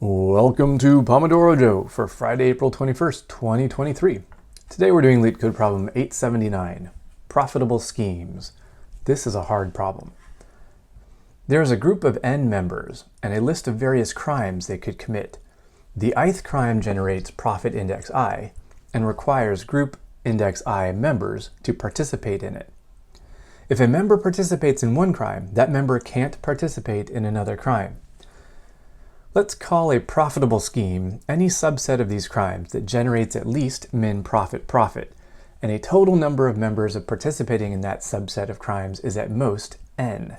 Welcome to Pomodoro Joe for Friday, April 21st, 2023. Today we're doing LeetCode problem 879, Profitable Schemes. This is a hard problem. There is a group of N members and a list of various crimes they could commit. The ith crime generates profit index I and requires group index I members to participate in it. If a member participates in one crime, that member can't participate in another crime. Let's call a profitable scheme any subset of these crimes that generates at least min profit profit, and a total number of members of participating in that subset of crimes is at most n.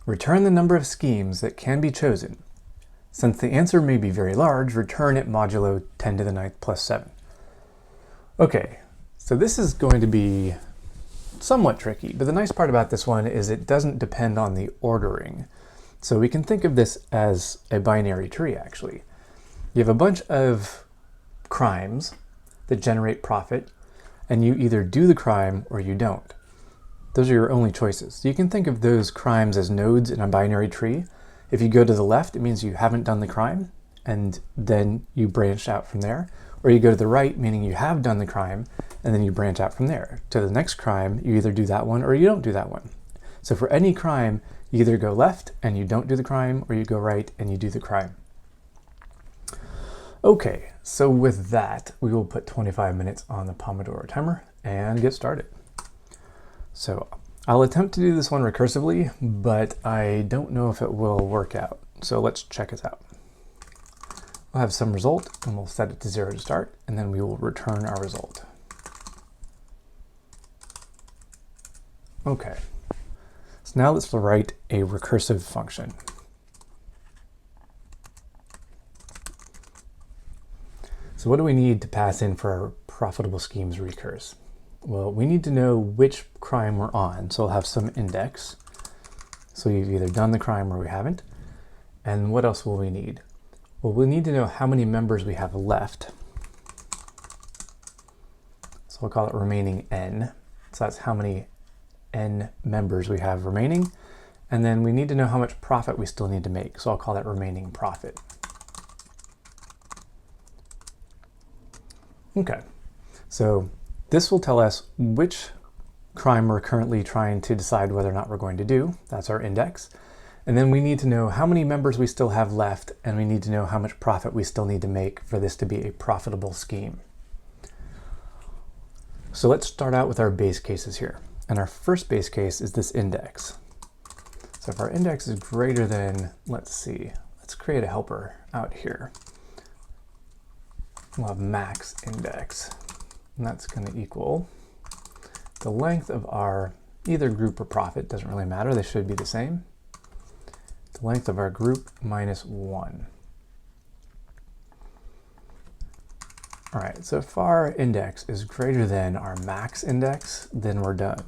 Return the number of schemes that can be chosen. Since the answer may be very large, return it modulo 10 to the 9th plus 7. Okay, so this is going to be somewhat tricky, but the nice part about this one is it doesn't depend on the ordering. So we can think of this as a binary tree, actually. You have a bunch of crimes that generate profit, and you either do the crime or you don't. Those are your only choices. So you can think of those crimes as nodes in a binary tree. If you go to the left, it means you haven't done the crime, and then you branch out from there. Or you go to the right, meaning you have done the crime, and then you branch out from there. To the next crime, you either do that one or you don't do that one. So for any crime, you either go left and you don't do the crime, or you go right and you do the crime. Okay, so with that, we will put 25 minutes on the Pomodoro timer and get started. So I'll attempt to do this one recursively, but I don't know if it will work out. So let's check it out. We'll have some result and we'll set it to 0 to start, and then we will return our result. Okay. So now let's write a recursive function. So what do we need to pass in for our profitable schemes recurse? Well, we need to know which crime we're on, so we'll have some index. So you've either done the crime or we haven't. And what else will we need? Well, we'll need to know how many members we have left. So we'll call it remaining n. So that's how many n members we have remaining, and then we need to know how much profit we still need to make, so I'll call that remaining profit. Okay, so this will tell us which crime we're currently trying to decide whether or not we're going to do. That's our index. And then we need to know how many members we still have left, and we need to know how much profit we still need to make for this to be a profitable scheme. So let's start out with our base cases here. And our first base case is this index. So if our index is greater than, let's create a helper out here. We'll have max index, and that's going to equal the length of our either group or profit, doesn't really matter, they should be the same. The length of our group minus 1. All right, so if our index is greater than our max index, then we're done,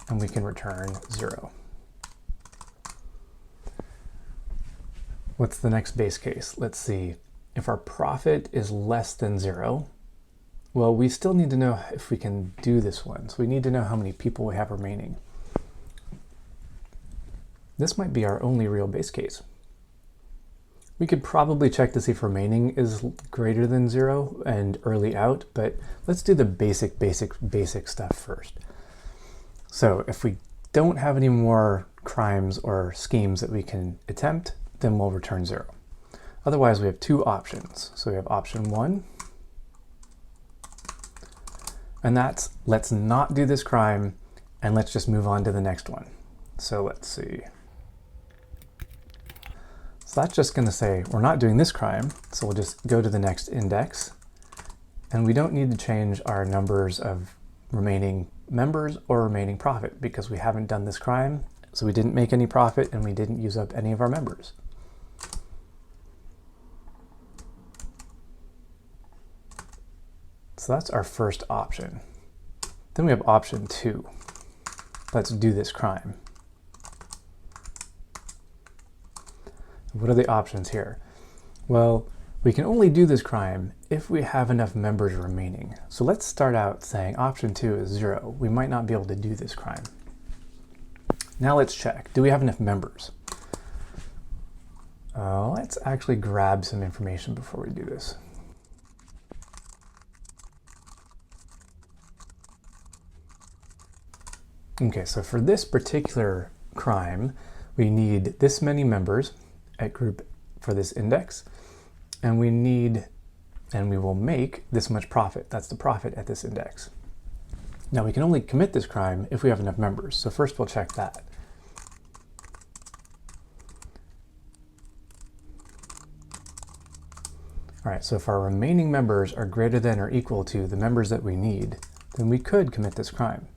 and we can return 0. What's the next base case? Let's see. If our profit is less than 0, well, we still need to know if we can do this one. So we need to know how many people we have remaining. This might be our only real base case. We could probably check to see if remaining is greater than 0 and early out, but let's do the basic stuff first. So if we don't have any more crimes or schemes that we can attempt, then we'll return 0. Otherwise, we have two options. So we have option 1, and that's let's not do this crime and let's just move on to the next one. So let's see. So that's just going to say we're not doing this crime, so we'll just go to the next index, and we don't need to change our numbers of remaining members or remaining profit because we haven't done this crime, so we didn't make any profit and we didn't use up any of our members. So that's our first option. Then we have option 2. Let's do this crime. What are the options here? Well, we can only do this crime if we have enough members remaining. So let's start out saying option 2 is 0. We might not be able to do this crime. Now let's check. Do we have enough members? Let's actually grab some information before we do this. Okay, so for this particular crime, we need this many members at group for this index, and we will make this much profit. That's the profit at this index. Now we can only commit this crime if we have enough members. So first we'll check that. All right, so if our remaining members are greater than or equal to the members that we need, then we could commit this crime.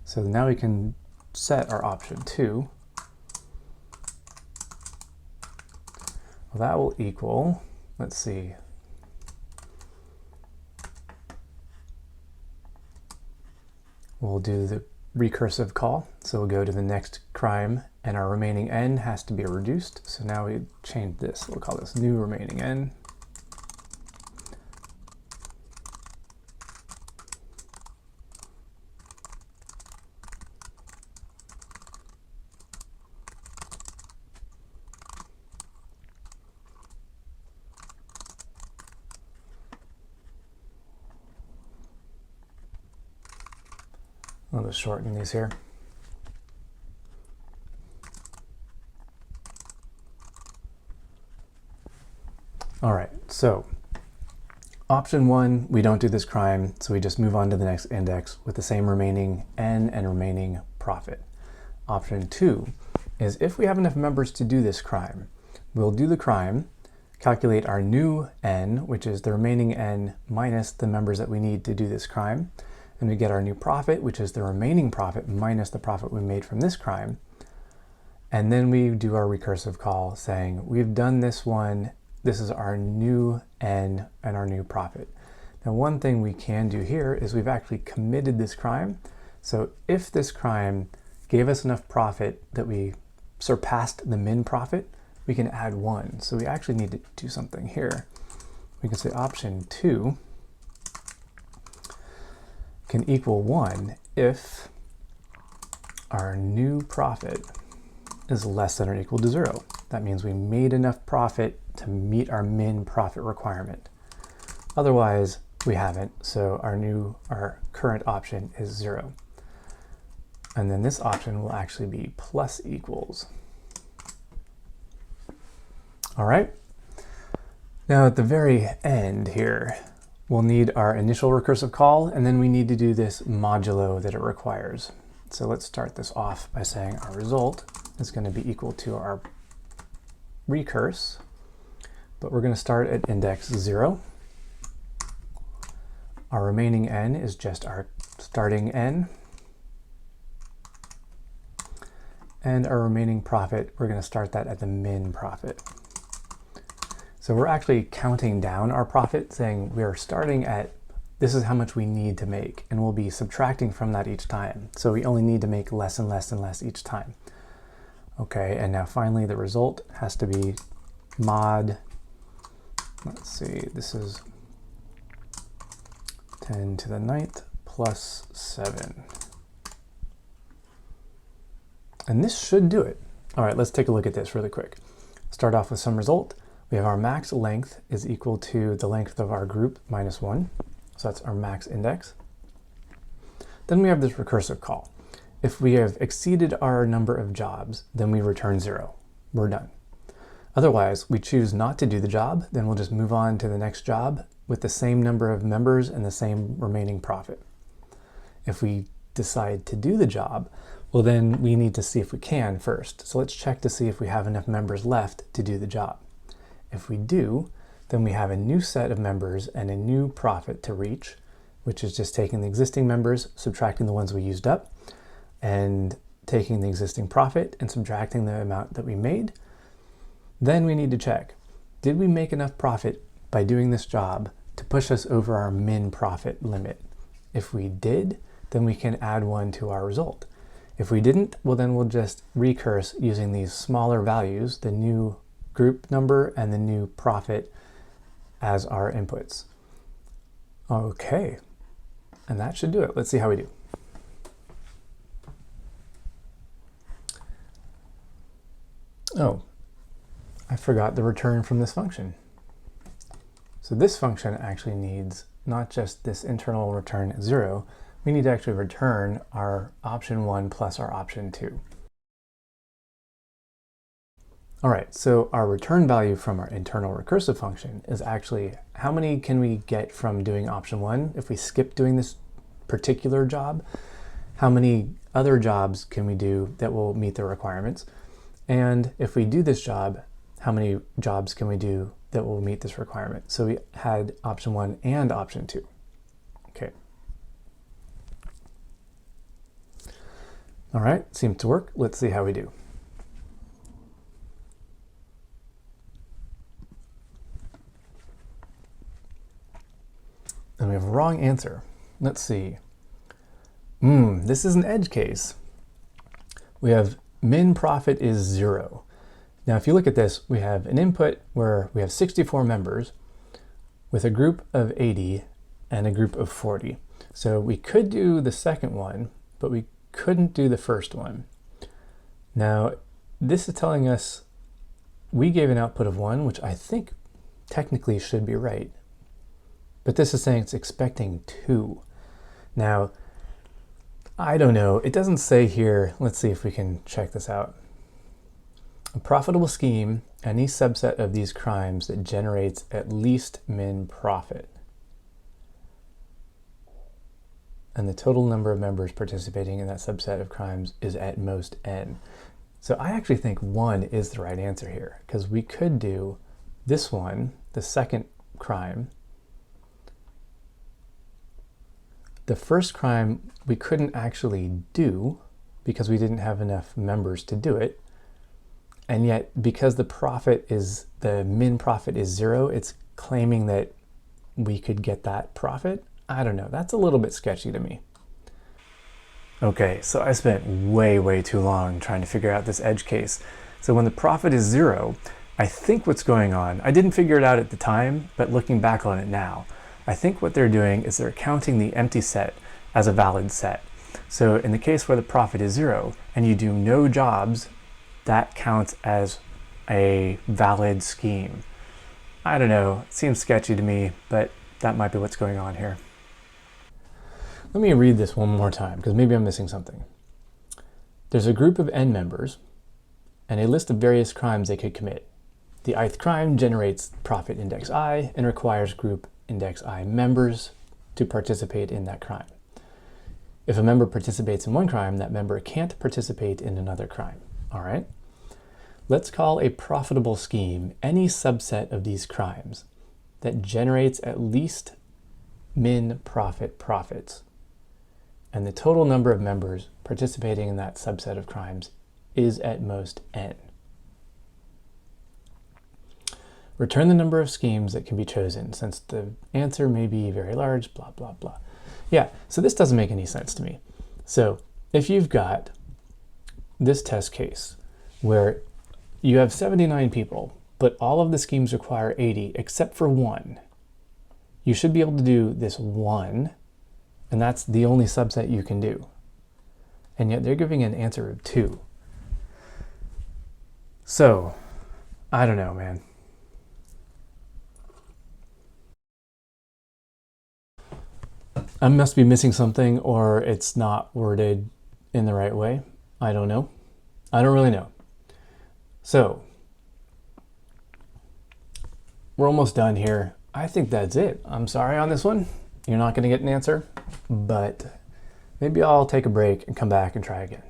So now we can set our option 2. Well, that will equal, let's see, we'll do the recursive call. So we'll go to the next crime, and our remaining n has to be reduced. So now we change this. We'll call this new remaining n. I'll just shorten these here. All right, so option 1, we don't do this crime, so we just move on to the next index with the same remaining n and remaining profit. Option 2 is if we have enough members to do this crime, we'll do the crime, calculate our new n, which is the remaining n minus the members that we need to do this crime, and we get our new profit, which is the remaining profit minus the profit we made from this crime. And then we do our recursive call saying, we've done this one, this is our new n and our new profit. Now, one thing we can do here is we've actually committed this crime. So if this crime gave us enough profit that we surpassed the min profit, we can add 1. So we actually need to do something here. We can say option 2 can equal 1 if our new profit is less than or equal to 0. That means we made enough profit to meet our min profit requirement. Otherwise, we haven't, so our current option is 0. And then this option will actually be plus equals. All right. Now at the very end here, we'll need our initial recursive call, and then we need to do this modulo that it requires. So let's start this off by saying our result is going to be equal to our recurse, but we're going to start at index 0. Our remaining n is just our starting n. And our remaining profit, we're going to start that at the min profit. So we're actually counting down our profit, saying we are starting at, this is how much we need to make, and we'll be subtracting from that each time. So we only need to make less and less and less each time. Okay, and now finally the result has to be mod, let's see, this is 10 to the 9th plus 7. And this should do it. All right, let's take a look at this really quick. Start off with some result. We have our max length is equal to the length of our group minus 1. So that's our max index. Then we have this recursive call. If we have exceeded our number of jobs, then we return 0. We're done. Otherwise, we choose not to do the job, then we'll just move on to the next job with the same number of members and the same remaining profit. If we decide to do the job, well, then we need to see if we can first. So let's check to see if we have enough members left to do the job. If we do, then we have a new set of members and a new profit to reach, which is just taking the existing members, subtracting the ones we used up, and taking the existing profit and subtracting the amount that we made. Then we need to check, did we make enough profit by doing this job to push us over our min profit limit? If we did, then we can add 1 to our result. If we didn't, well, then we'll just recurse using these smaller values, the new group number and the new profit as our inputs. Okay, and that should do it. Let's see how we do. Oh, I forgot the return from this function. So this function actually needs not just this internal return 0, we need to actually return our option 1 plus our option 2. All right, so our return value from our internal recursive function is actually how many can we get from doing option 1 if we skip doing this particular job? How many other jobs can we do that will meet the requirements? And if we do this job, how many jobs can we do that will meet this requirement? So we had option 1 and option 2. Okay. All right, seems to work. Let's see how we do. And we have a wrong answer. Let's see. This is an edge case. We have min profit is 0. Now, if you look at this, we have an input where we have 64 members with a group of 80 and a group of 40. So we could do the second one, but we couldn't do the first one. Now, this is telling us we gave an output of 1, which I think technically should be right. But this is saying it's expecting 2. Now, I don't know. It doesn't say here. Let's see if we can check this out. A profitable scheme, any subset of these crimes that generates at least min profit. And the total number of members participating in that subset of crimes is at most n. So I actually think 1 is the right answer here, because we could do this one, the second crime. The first crime we couldn't actually do because we didn't have enough members to do it. And yet, because the min profit is 0, it's claiming that we could get that profit. I don't know, that's a little bit sketchy to me. Okay, so I spent way too long trying to figure out this edge case. So when the profit is 0, I think what's going on, I didn't figure it out at the time, but looking back on it now, I think what they're doing is they're counting the empty set as a valid set. So in the case where the profit is 0 and you do no jobs, that counts as a valid scheme. I don't know, it seems sketchy to me, but that might be what's going on here. Let me read this one more time, because maybe I'm missing something. There's a group of n members and a list of various crimes they could commit. The ith crime generates profit index I and requires group index I members to participate in that crime. If a member participates in one crime, that member can't participate in another crime. All right? Let's call a profitable scheme any subset of these crimes that generates at least min profit profits. And the total number of members participating in that subset of crimes is at most n. Return the number of schemes that can be chosen, since the answer may be very large, blah, blah, blah. Yeah, so this doesn't make any sense to me. So if you've got this test case where you have 79 people, but all of the schemes require 80 except for 1, you should be able to do this 1, and that's the only subset you can do. And yet they're giving an answer of 2. So, I don't know, man. I must be missing something, or it's not worded in the right way. I don't know. I don't really know. So, we're almost done here. I think that's it. I'm sorry on this one. You're not going to get an answer, but maybe I'll take a break and come back and try again.